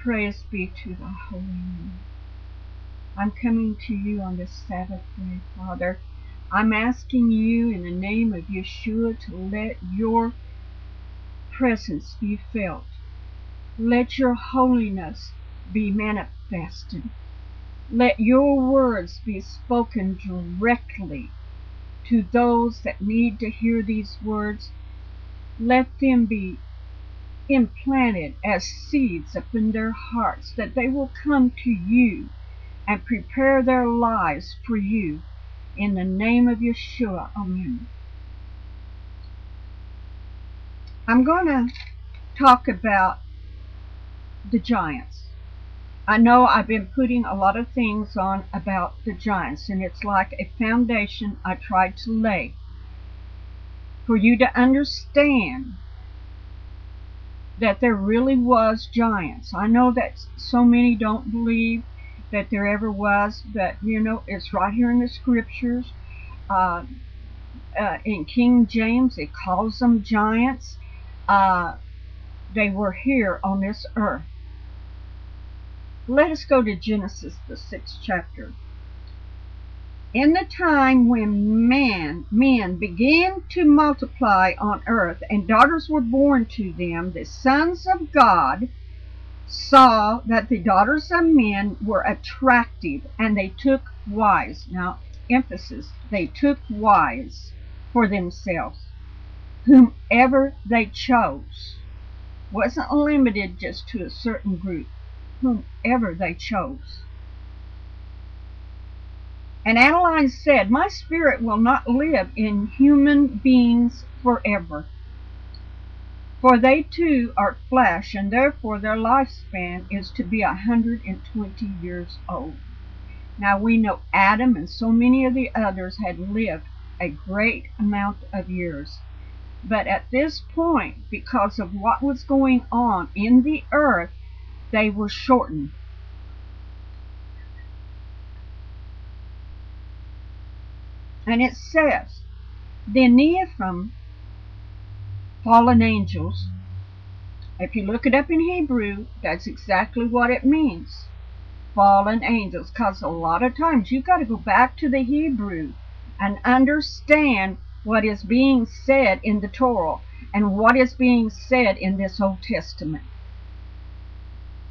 Praise be to the holy name. I'm coming to you on this Sabbath day, Father. I'm asking you in the name of Yeshua to let your presence be felt. Let your holiness be manifested. Let your words be spoken directly to those that need to hear these words. Let them be implanted as seeds up in their hearts, that they will come to you and prepare their lives for you. In the name of Yeshua, amen. I'm going to talk about the giants. I know I've been putting a lot of things on about the giants, and it's like a foundation I tried to lay for you to understand that there really was giants. I know that so many don't believe that there ever was, but you know, it's right here in the scriptures. In King James, it calls them giants. They were here on this earth. Let us go to Genesis, the 6th chapter. In the time when men began to multiply on earth, and daughters were born to them, the sons of God saw that the daughters of men were attractive, and they took wives. Now, emphasis, they took wives for themselves, whomever they chose. Wasn't limited just to a certain group, whomever they chose. And Adeline said, my spirit will not live in human beings forever, for they too are flesh, and therefore their lifespan is to be 120 years old. Now we know Adam and so many of the others had lived a great amount of years. But at this point, because of what was going on in the earth, they were shortened. And it says, the Nephilim, fallen angels, if you look it up in Hebrew, that's exactly what it means. Fallen angels, because a lot of times you've got to go back to the Hebrew and understand what is being said in the Torah and what is being said in this Old Testament.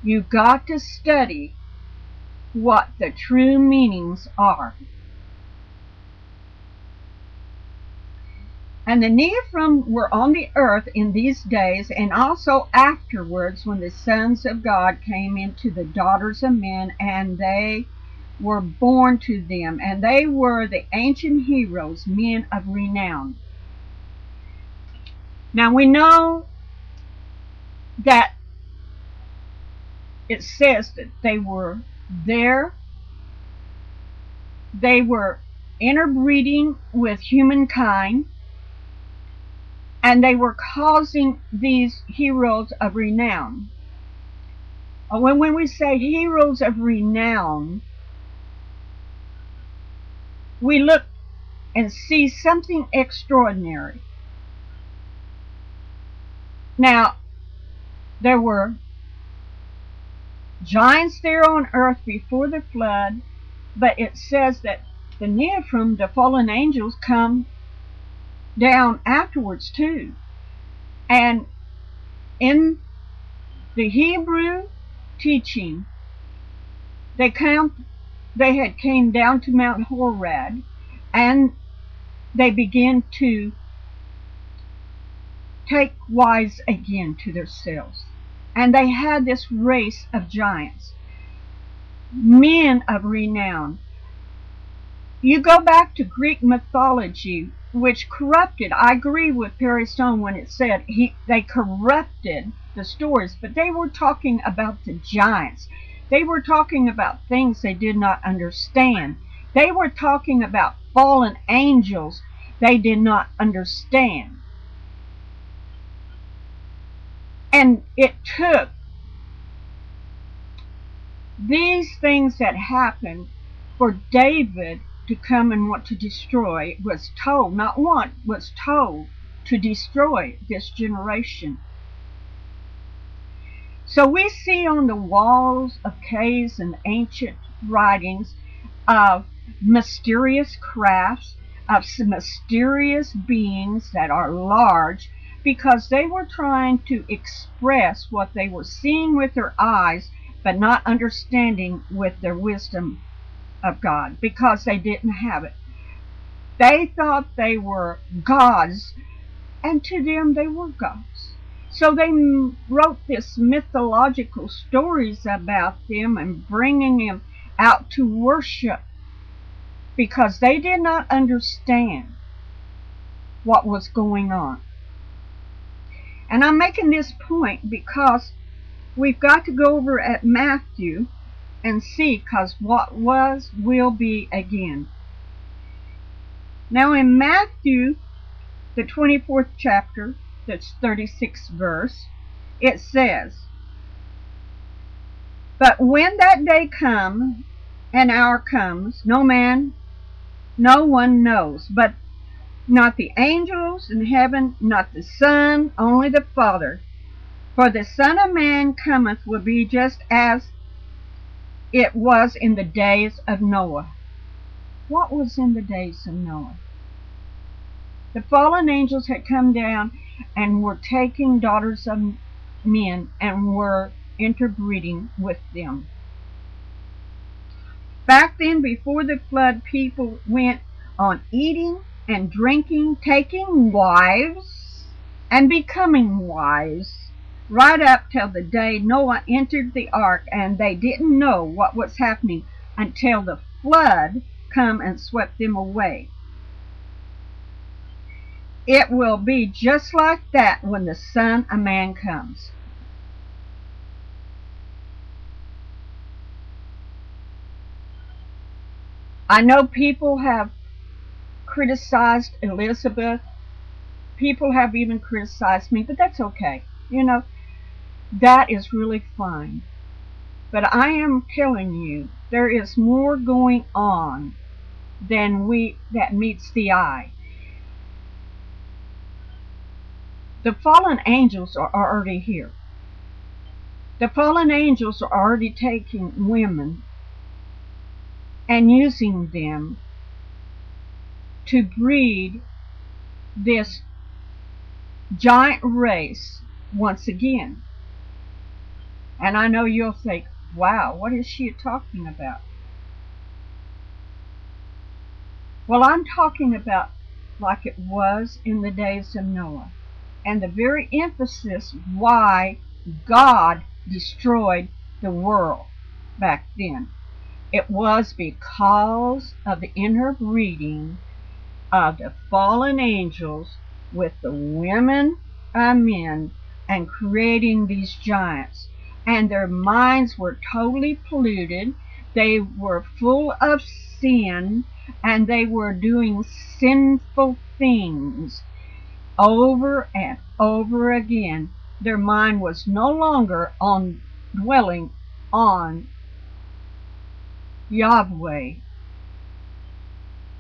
You've got to study what the true meanings are. And the Nephilim were on the earth in these days, and also afterwards, when the sons of God came into the daughters of men, and they were born to them, and they were the ancient heroes, men of renown. Now we know that it says that they were there, they were interbreeding with humankind, and they were causing these heroes of renown. When we say heroes of renown, we look and see something extraordinary. Now, there were giants there on earth before the flood, but it says that the Nephilim, the fallen angels, come down afterwards too. And in the Hebrew teaching, they had came down to Mount Horeb, and they began to take wives again to themselves. And they had this race of giants, men of renown. You go back to Greek mythology, which corrupted. I agree with Perry Stone when it said they corrupted the stories, but they were talking about the giants. They were talking about things they did not understand. They were talking about fallen angels they did not understand. And it took these things that happened for David to come and want to destroy. Was told, not want, was told to destroy this generation. So we see on the walls of caves and ancient writings of mysterious crafts, of some mysterious beings that are large, because they were trying to express what they were seeing with their eyes, but not understanding with their wisdom of God, because they didn't have it. They thought they were gods, and to them they were gods. So they wrote this mythological stories about them and bringing them out to worship, because they did not understand what was going on. And I'm making this point because we've got to go over at Matthew and see, because what was will be again. Now in Matthew, the 24th chapter, that's 36th verse, it says, "But when that day comes, and hour comes, no one knows, but not the angels in heaven, not the Son, only the Father. For the Son of Man cometh will be just as it was in the days of Noah." What was in the days of Noah? The fallen angels had come down and were taking daughters of men and were interbreeding with them. Back then, before the flood, people went on eating and drinking, taking wives and becoming wives, right up till the day Noah entered the ark, and they didn't know what was happening until the flood come and swept them away. It will be just like that when the Son of Man comes. I know people have criticized Elizabeth. People have even criticized me, but that's okay. You know, that is really fine. But I am telling you, there is more going on than that meets the eye. The fallen angels are already here. The fallen angels are already taking women and using them to breed this giant race once again. And I know you'll think, wow, what is she talking about? Well, I'm talking about like it was in the days of Noah. And the very emphasis why God destroyed the world back then. It was because of the interbreeding of the fallen angels with the women and men, and creating these giants. And their minds were totally polluted. They were full of sin, and they were doing sinful things over and over again. Their mind was no longer on dwelling on Yahweh.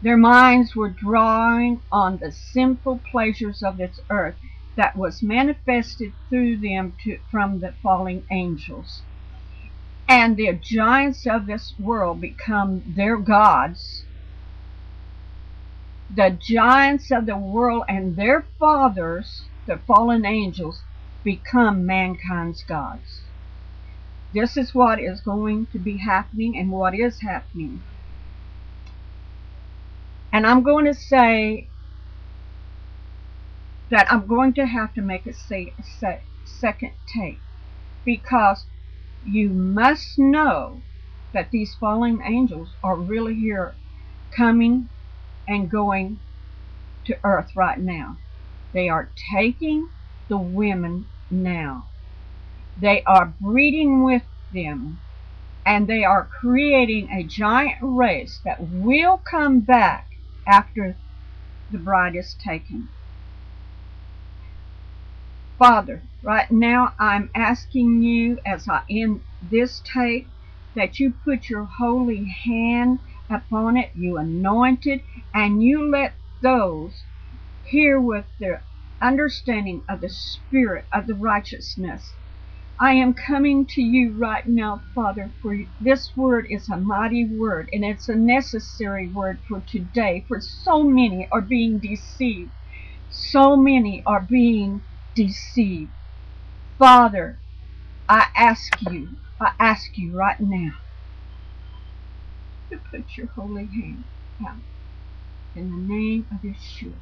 Their minds were drawing on the sinful pleasures of this earth that was manifested through them from the falling angels. And the giants of this world become their gods. The giants of the world and their fathers, the fallen angels, become mankind's gods. This is what is going to be happening and what is happening. And I'm going to say that I'm going to have to make a second take, because you must know that these fallen angels are really here, coming and going to earth right now. They are taking the women now. They are breeding with them, and they are creating a giant race that will come back after the bride is taken. Father, right now I'm asking you, as I end this tape, that you put your holy hand upon it, you anoint it, and you let those hear with their understanding of the spirit of the righteousness, I am coming to you right now, Father, for this word is a mighty word, and it's a necessary word for today, for so many are being deceived. So many are being deceived. Father, I ask you right now to put your holy hand out in the name of Yeshua.